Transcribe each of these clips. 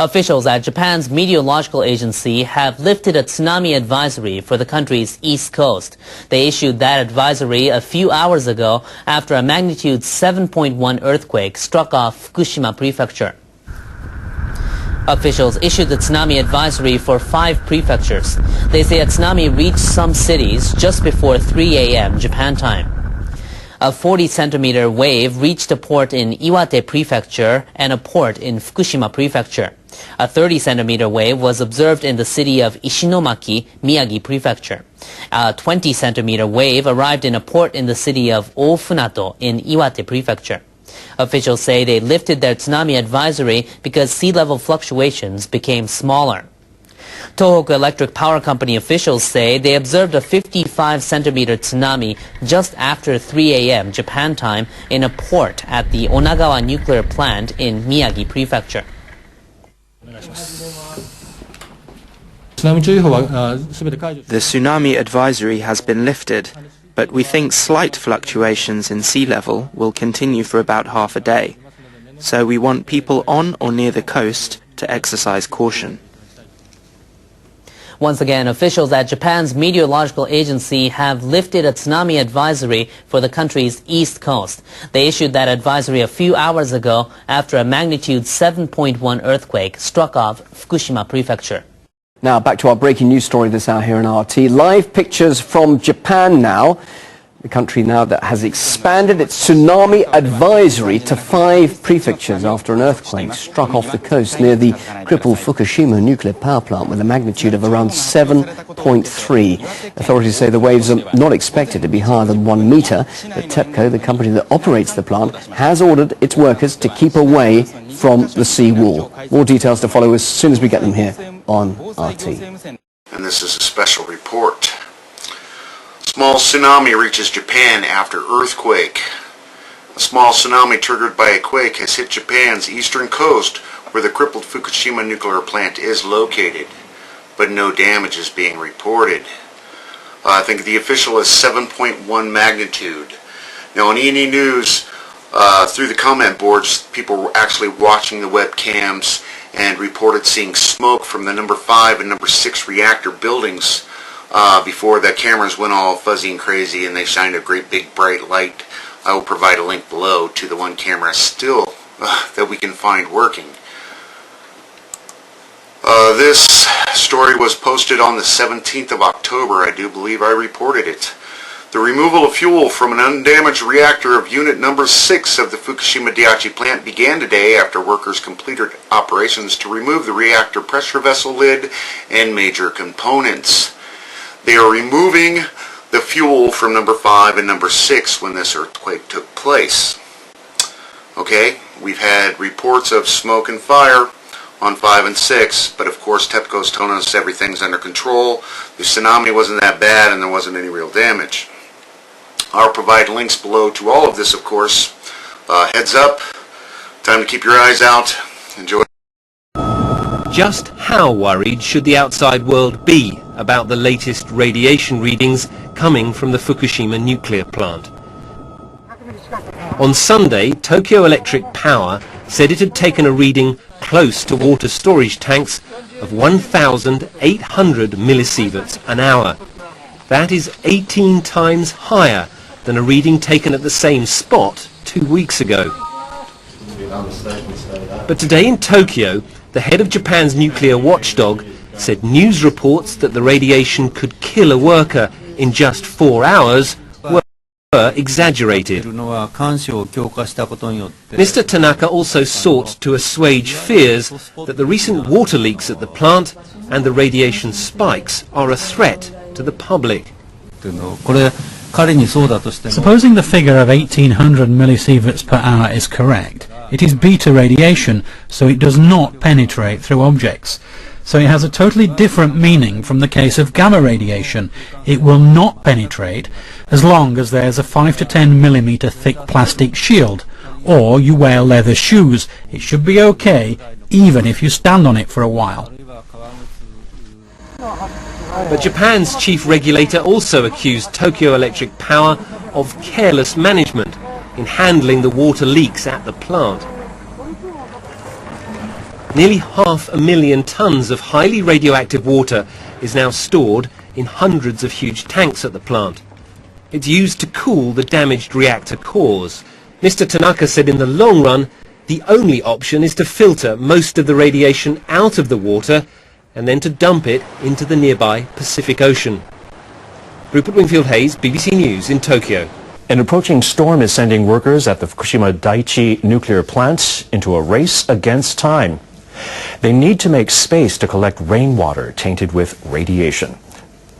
Officials at Japan's meteorological agency have lifted a tsunami advisory for the country's east coast. They issued that advisory a few hours ago after a magnitude 7.1 earthquake struck off Fukushima prefecture. Officials issued the tsunami advisory for 5 prefectures. They say a tsunami reached some cities just before 3 a.m. Japan time. A 40-centimeter wave reached a port in Iwate Prefecture and a port in Fukushima Prefecture. A 30-centimeter wave was observed in the city of Ishinomaki, Miyagi Prefecture. A 20-centimeter wave arrived in a port in the city of Ofunato in Iwate Prefecture. Officials say they lifted their tsunami advisory because sea level fluctuations became smaller. Tohoku Electric Power Company officials say they observed a 55-centimeter tsunami just after 3 a.m. Japan time in a port at the Onagawa nuclear plant in Miyagi Prefecture. The tsunami advisory has been lifted, but we think slight fluctuations in sea level will continue for about half a day. So we want people on or near the coast to exercise caution. Once again, officials at Japan's meteorological agency have lifted a tsunami advisory for the country's east coast. They issued that advisory a few hours ago after a magnitude 7.1 earthquake struck off Fukushima Prefecture. Now back to our breaking news story this hour here in RT. Live pictures from Japan now. The country now that has expanded its tsunami advisory to 5 prefectures after an earthquake struck off the coast near the crippled Fukushima nuclear power plant with a magnitude of around 7.3. Authorities say the waves are not expected to be higher than 1 meter, but TEPCO, the company that operates the plant, has ordered its workers to keep away from the sea wall. More details to follow as soon as we get them here on RT. And this is a special report. Small tsunami reaches Japan after earthquake. A small tsunami triggered by a quake has hit Japan's eastern coast where the crippled Fukushima nuclear plant is located, but no damage is being reported. I think the official is 7.1 magnitude. Now on E&E News, through the comment boards, people were actually watching the webcams and reported seeing smoke from the number 5 and number 6 reactor buildings before the cameras went all fuzzy and crazy and they shined a great big bright light. I will provide a link below to the one camera still that we can find working. This story was posted on the 17th of October. I do believe I reported it. The removal of fuel from an undamaged reactor of unit number 6 of the Fukushima Daiichi plant began today after workers completed operations to remove the reactor pressure vessel lid and major components. They are removing the fuel from number 5 and number 6 when this earthquake took place. Okay, we've had reports of smoke and fire on 5 and 6, but of course TEPCO's telling us everything's under control. The tsunami wasn't that bad and there wasn't any real damage. I'll provide links below to all of this, of course. Heads up, time to keep your eyes out. Enjoy. Just how worried should the outside world be about the latest radiation readings coming from the Fukushima nuclear plant? On Sunday, Tokyo Electric Power said it had taken a reading close to water storage tanks of 1,800 millisieverts an hour. That is 18 times higher than a reading taken at the same spot 2 weeks ago. But today in Tokyo, the head of Japan's nuclear watchdog said news reports that the radiation could kill a worker in just 4 hours were exaggerated. Mr. Tanaka also sought to assuage fears that the recent water leaks at the plant and the radiation spikes are a threat to the public. Supposing the figure of 1800 millisieverts per hour is correct, it is beta radiation, so it does not penetrate through objects. So it has a totally different meaning from the case of gamma radiation. It will not penetrate as long as there's a 5 to 10 millimeter thick plastic shield, or you wear leather shoes. It should be okay, even if you stand on it for a while. But Japan's chief regulator also accused Tokyo Electric Power of careless management in handling the water leaks at the plant. Nearly 500,000 tons of highly radioactive water is now stored in hundreds of huge tanks at the plant. It's used to cool the damaged reactor cores. Mr. Tanaka said in the long run, the only option is to filter most of the radiation out of the water and then to dump it into the nearby Pacific Ocean. Rupert Wingfield-Hayes, BBC News in Tokyo. An approaching storm is sending workers at the Fukushima Daiichi nuclear plant into a race against time. They need to make space to collect rainwater tainted with radiation.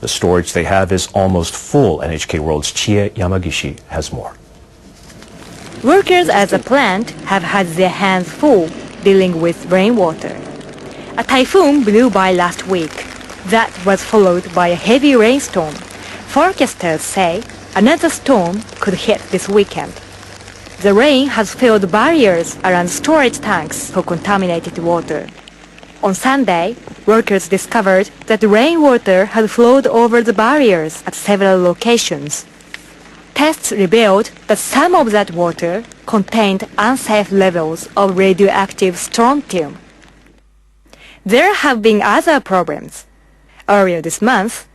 The storage they have is almost full. NHK World's Chie Yamagishi has more. Workers at the plant have had their hands full dealing with rainwater. A typhoon blew by last week. That was followed by a heavy rainstorm. Forecasters say another storm could hit this weekend. The rain has filled barriers around storage tanks for contaminated water. On Sunday, workers discovered that rainwater had flowed over the barriers at several locations. Tests revealed that some of that water contained unsafe levels of radioactive strontium. There have been other problems. Earlier this month,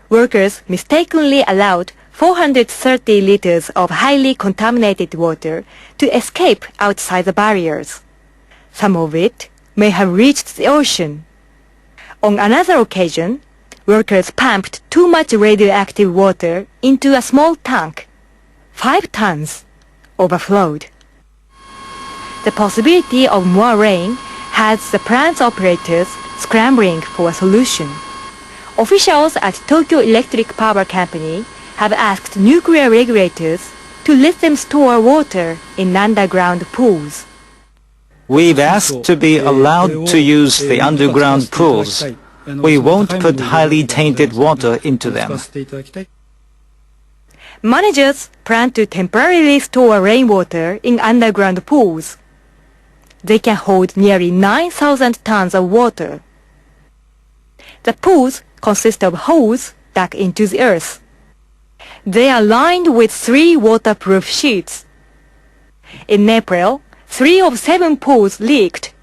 workers mistakenly allowed 430 liters of highly contaminated water to escape outside the barriers. Some of it may have reached the ocean. On another occasion, workers pumped too much radioactive water into a small tank. 5 tons overflowed. The possibility of more rain has the plant's operators scrambling for a solution. Officials at Tokyo Electric Power Company have asked nuclear regulators to let them store water in underground pools. We've asked to be allowed to use the underground pools. We won't put highly tainted water into them. Managers plan to temporarily store rainwater in underground pools. They can hold nearly 9,000 tons of water. The pools consist of holes dug into the earth. They are lined with 3 waterproof sheets. In April, 3 of 7 pools leaked.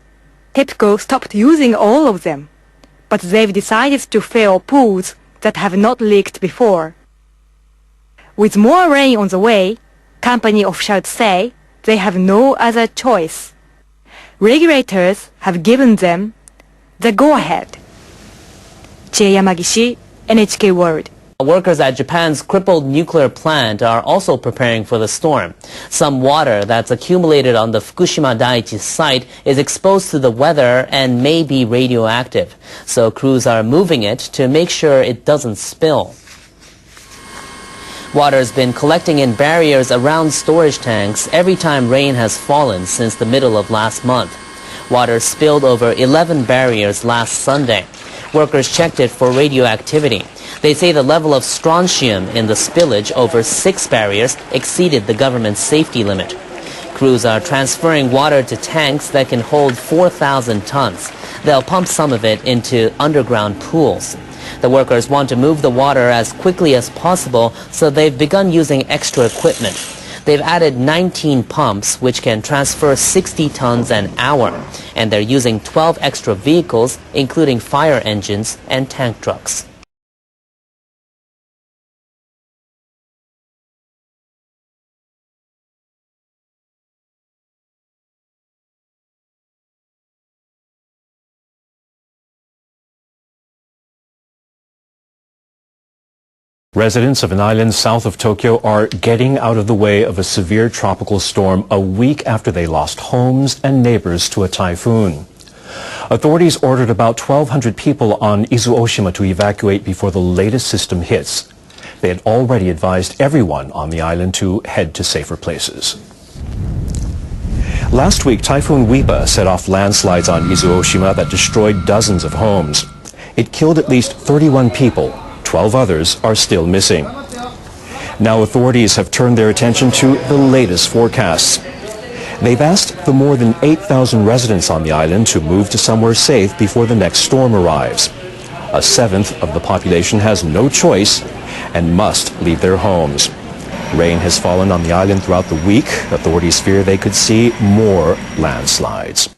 TEPCO stopped using all of them, but they've decided to fill pools that have not leaked before. With more rain on the way, company officials say they have no other choice. Regulators have given them the go-ahead. Chie Yamagishi, NHK World. Workers at Japan's crippled nuclear plant are also preparing for the storm. Some water that's accumulated on the Fukushima Daiichi site is exposed to the weather and may be radioactive. So crews are moving it to make sure it doesn't spill. Water has been collecting in barriers around storage tanks every time rain has fallen since the middle of last month. Water spilled over 11 barriers last Sunday. Workers checked it for radioactivity. They say the level of strontium in the spillage over 6 barriers exceeded the government's safety limit. Crews are transferring water to tanks that can hold 4,000 tons. They'll pump some of it into underground pools. The workers want to move the water as quickly as possible, so they've begun using extra equipment. They've added 19 pumps, which can transfer 60 tons an hour, and they're using 12 extra vehicles, including fire engines and tank trucks. Residents of an island south of Tokyo are getting out of the way of a severe tropical storm a week after they lost homes and neighbors to a typhoon. Authorities ordered about 1,200 people on Izu-Oshima to evacuate before the latest system hits. They had already advised everyone on the island to head to safer places. Last week, Typhoon Wiba set off landslides on Izu-Oshima that destroyed dozens of homes. It killed at least 31 people. 12 others are still missing. Now authorities have turned their attention to the latest forecasts. They've asked the more than 8,000 residents on the island to move to somewhere safe before the next storm arrives. A seventh of the population has no choice and must leave their homes. Rain has fallen on the island throughout the week. Authorities fear they could see more landslides.